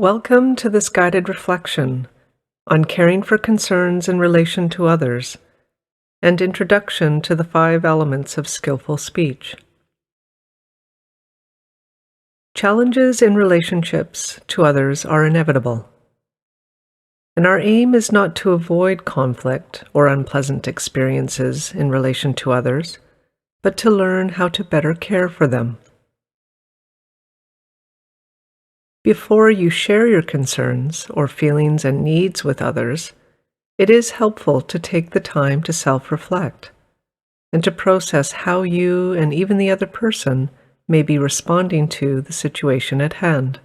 Welcome to this guided reflection on caring for concerns in relation to others and introduction to the 5 elements of skillful speech. Challenges in relationships to others are inevitable, and our aim is not to avoid conflict or unpleasant experiences in relation to others, but to learn how to better care for them. Before you share your concerns or feelings and needs with others, it is helpful to take the time to self-reflect and to process how you and even the other person may be responding to the situation at hand.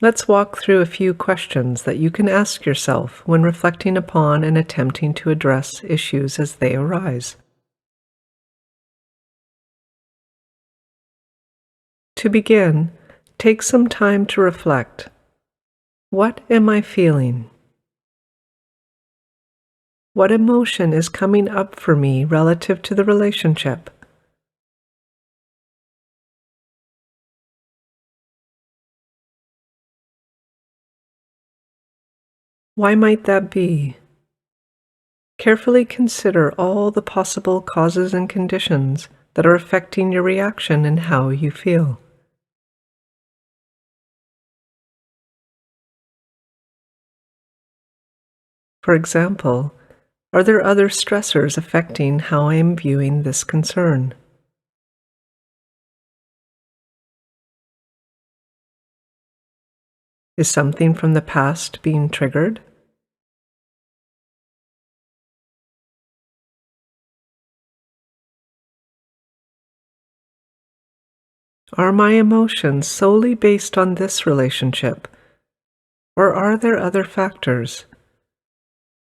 Let's walk through a few questions that you can ask yourself when reflecting upon and attempting to address issues as they arise. To begin, take some time to reflect. What am I feeling? What emotion is coming up for me relative to the relationship? Why might that be? Carefully consider all the possible causes and conditions that are affecting your reaction and how you feel. For example, are there other stressors affecting how I am viewing this concern? Is something from the past being triggered? Are my emotions solely based on this relationship? Or are there other factors?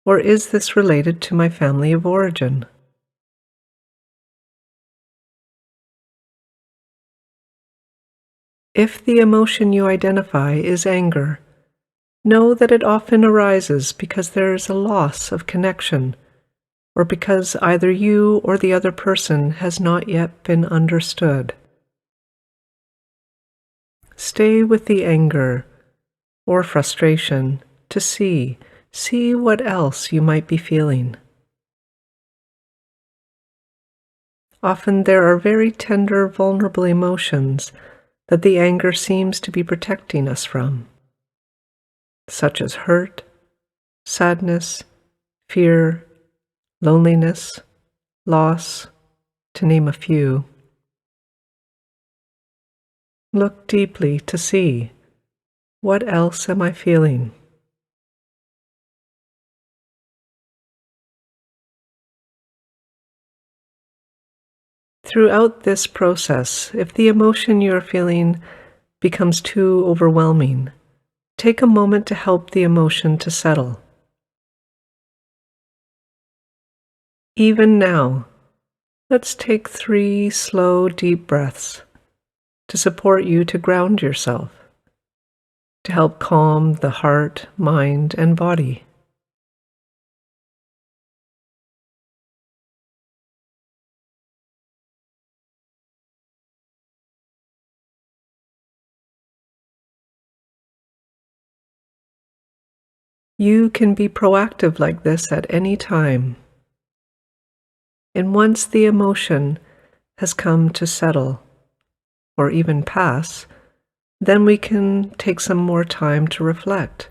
Or is this related to my family of origin? If the emotion you identify is anger, know that it often arises because there is a loss of connection, or because either you or the other person has not yet been understood. Stay with the anger or frustration to see what else you might be feeling. Often there are very tender, vulnerable emotions that the anger seems to be protecting us from, such as hurt, sadness, fear, loneliness, loss, to name a few. Look deeply to see, what else am I feeling? Throughout this process, if the emotion you are feeling becomes too overwhelming, take a moment to help the emotion to settle. Even now, let's take 3 slow, deep breaths to support you to ground yourself, to help calm the heart, mind, and body. You can be proactive like this at any time. And once the emotion has come to settle, or even pass, then we can take some more time to reflect.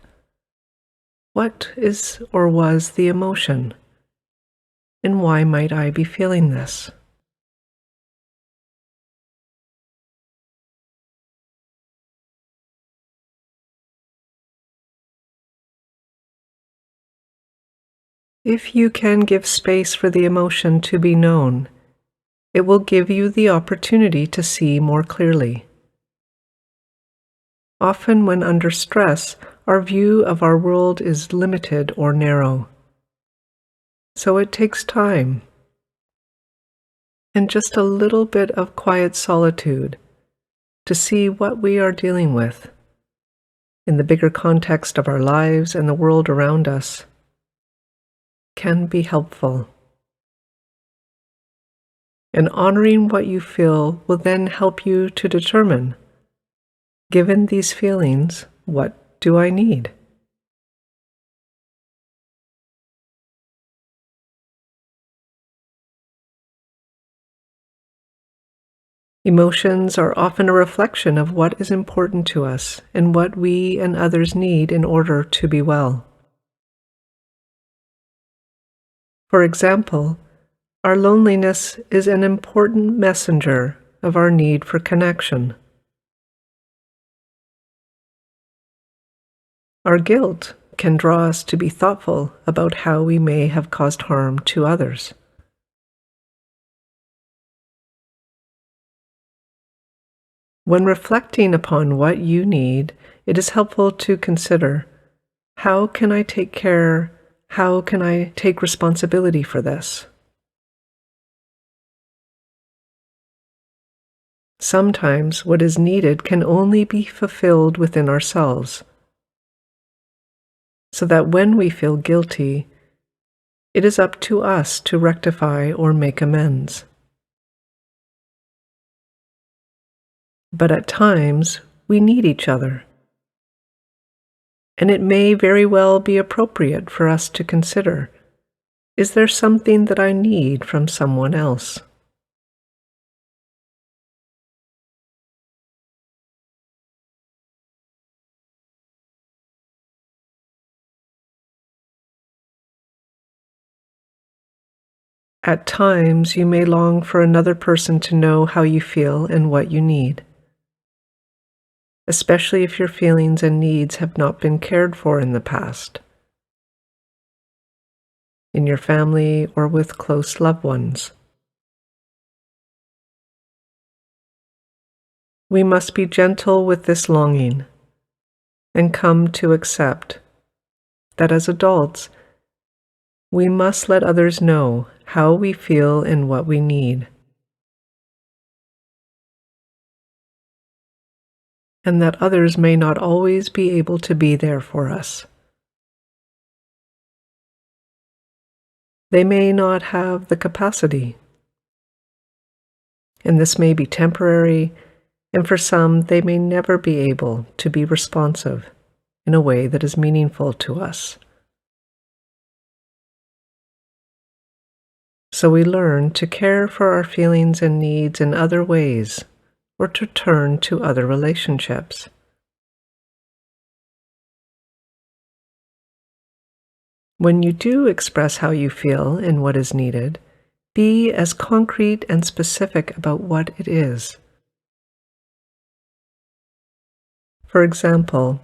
What is or was the emotion? And why might I be feeling this? If you can give space for the emotion to be known, it will give you the opportunity to see more clearly. Often when under stress, our view of our world is limited or narrow. So it takes time and just a little bit of quiet solitude to see what we are dealing with in the bigger context of our lives and the world around us can be helpful. And honoring what you feel will then help you to determine Given these feelings, what do I need? Emotions are often a reflection of what is important to us and what we and others need in order to be well. For example, our loneliness is an important messenger of our need for connection. Our guilt can draw us to be thoughtful about how we may have caused harm to others. When reflecting upon what you need, it is helpful to consider, how can I take responsibility for this? Sometimes what is needed can only be fulfilled within ourselves, so that when we feel guilty, it is up to us to rectify or make amends. But at times, we need each other, and it may very well be appropriate for us to consider, is there something that I need from someone else? At times, you may long for another person to know how you feel and what you need, especially if your feelings and needs have not been cared for in the past, in your family or with close loved ones. We must be gentle with this longing and come to accept that as adults, we must let others know how we feel and what we need, and that others may not always be able to be there for us. They may not have the capacity, and this may be temporary, and for some, they may never be able to be responsive in a way that is meaningful to us. So we learn to care for our feelings and needs in other ways, or to turn to other relationships. When you do express how you feel and what is needed, be as concrete and specific about what it is. For example,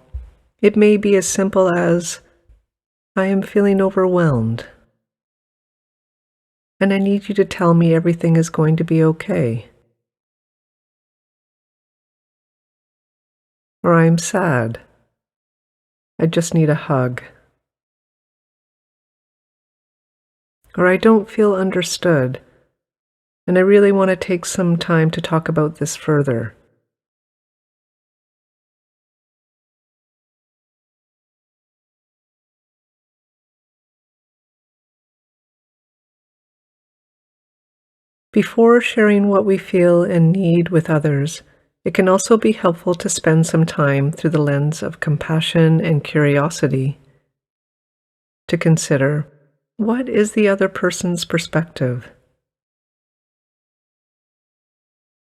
it may be as simple as, I am feeling overwhelmed, and I need you to tell me everything is going to be okay. Or I'm sad. I just need a hug. Or I don't feel understood, and I really want to take some time to talk about this further. Before sharing what we feel and need with others, it can also be helpful to spend some time through the lens of compassion and curiosity to consider, what is the other person's perspective?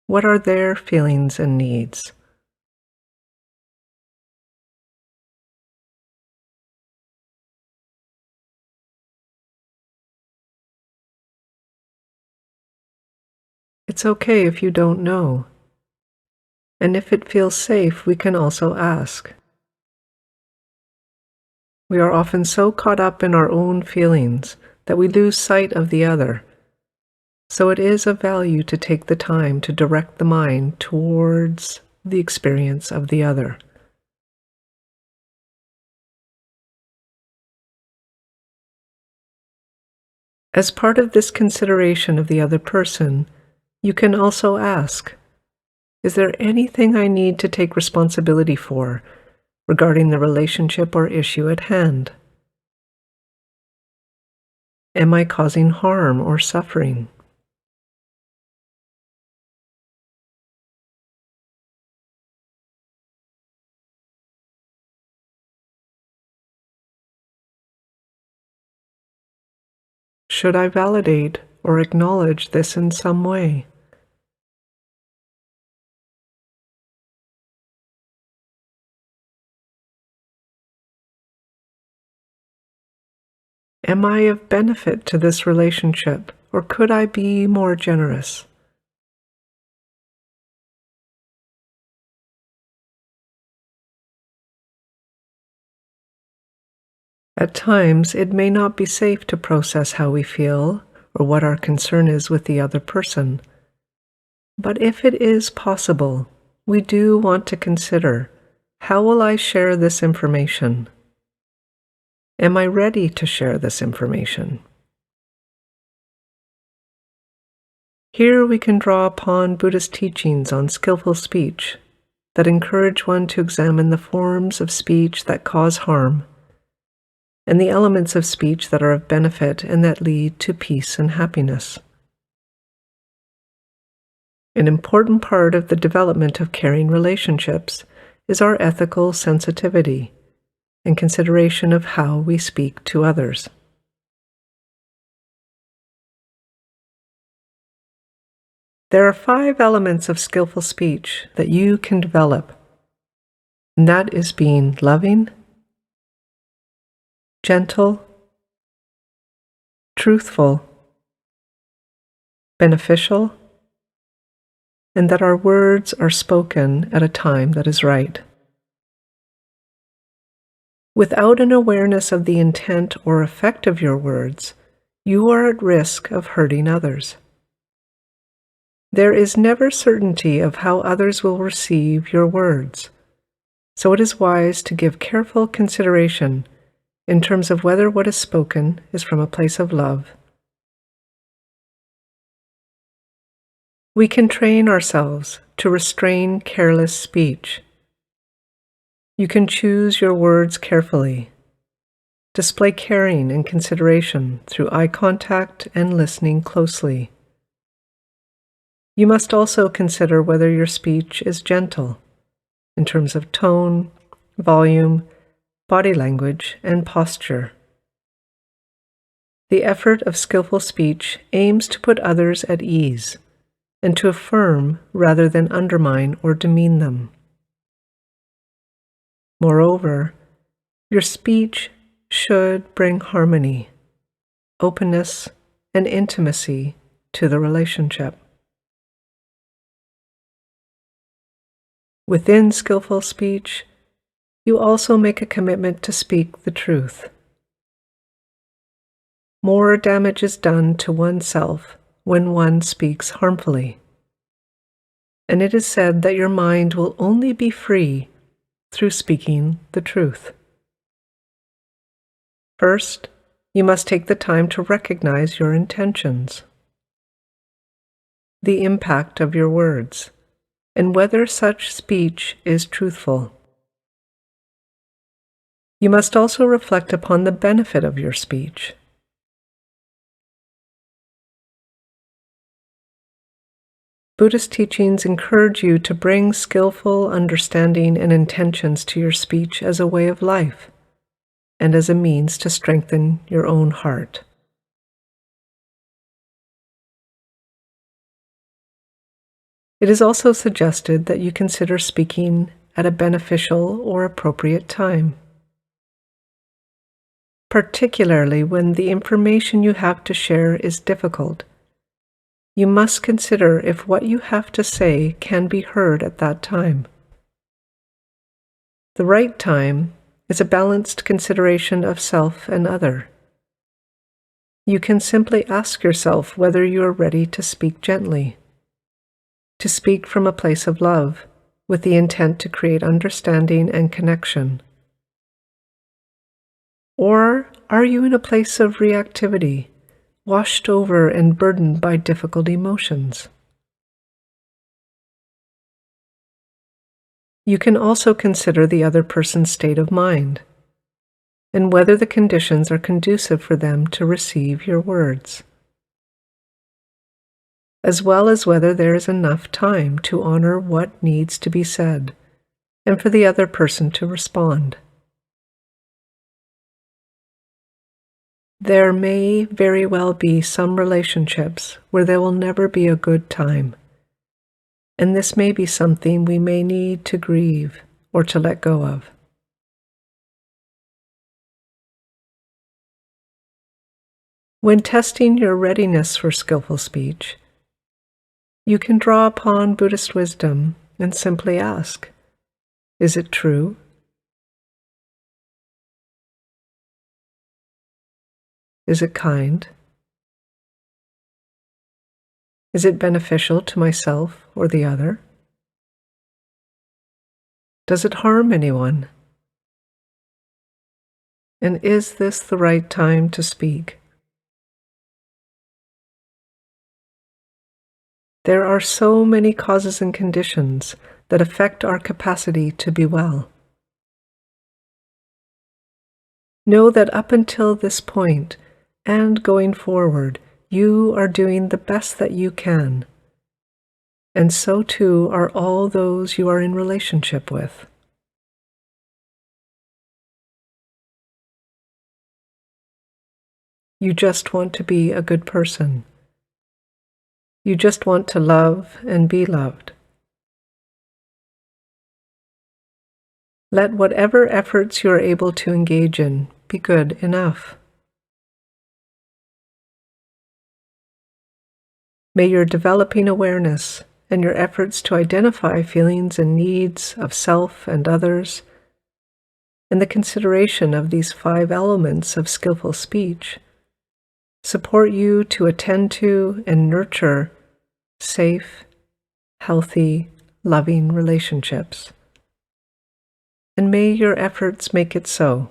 What are their feelings and needs? It's okay if you don't know. And if it feels safe, we can also ask. We are often so caught up in our own feelings that we lose sight of the other. So it is of value to take the time to direct the mind towards the experience of the other. As part of this consideration of the other person, you can also ask, is there anything I need to take responsibility for regarding the relationship or issue at hand? Am I causing harm or suffering? should I validate or acknowledge this in some way? Am I of benefit to this relationship, or could I be more generous? At times, it may not be safe to process how we feel or what our concern is with the other person. But if it is possible, we do want to consider, how will I share this information? Am I ready to share this information? Here we can draw upon Buddhist teachings on skillful speech that encourage one to examine the forms of speech that cause harm and the elements of speech that are of benefit and that lead to peace and happiness. An important part of the development of caring relationships is our ethical sensitivity and consideration of how we speak to others. There are 5 elements of skillful speech that you can develop, and that is being loving, gentle, truthful, beneficial, and that our words are spoken at a time that is right. Without an awareness of the intent or effect of your words, you are at risk of hurting others. There is never certainty of how others will receive your words, so it is wise to give careful consideration in terms of whether what is spoken is from a place of love. We can train ourselves to restrain careless speech. You can choose your words carefully. Display caring and consideration through eye contact and listening closely. You must also consider whether your speech is gentle in terms of tone, volume, body language, and posture. The effort of skillful speech aims to put others at ease and to affirm rather than undermine or demean them. Moreover, your speech should bring harmony, openness, and intimacy to the relationship. Within skillful speech, you also make a commitment to speak the truth. More damage is done to oneself when one speaks harmfully. And it is said that your mind will only be free through speaking the truth. First, you must take the time to recognize your intentions, the impact of your words, and whether such speech is truthful. You must also reflect upon the benefit of your speech. Buddhist teachings encourage you to bring skillful understanding and intentions to your speech as a way of life and as a means to strengthen your own heart. It is also suggested that you consider speaking at a beneficial or appropriate time, particularly when the information you have to share is difficult. You must consider if what you have to say can be heard at that time. The right time is a balanced consideration of self and other. You can simply ask yourself whether you are ready to speak gently, to speak from a place of love, with the intent to create understanding and connection. Or are you in a place of reactivity, washed over and burdened by difficult emotions? You can also consider the other person's state of mind and whether the conditions are conducive for them to receive your words, as well as whether there is enough time to honor what needs to be said and for the other person to respond. There may very well be some relationships where there will never be a good time, and this may be something we may need to grieve or to let go of. When testing your readiness for skillful speech, you can draw upon Buddhist wisdom and simply ask, is it true? Is it kind? Is it beneficial to myself or the other? Does it harm anyone? And is this the right time to speak? There are so many causes and conditions that affect our capacity to be well. Know that up until this point and going forward, you are doing the best that you can, and so too are all those you are in relationship with. You just want to be a good person. You just want to love and be loved. Let whatever efforts you are able to engage in be good enough. May your developing awareness and your efforts to identify feelings and needs of self and others, and the consideration of these 5 elements of skillful speech, support you to attend to and nurture safe, healthy, loving relationships. And may your efforts make it so.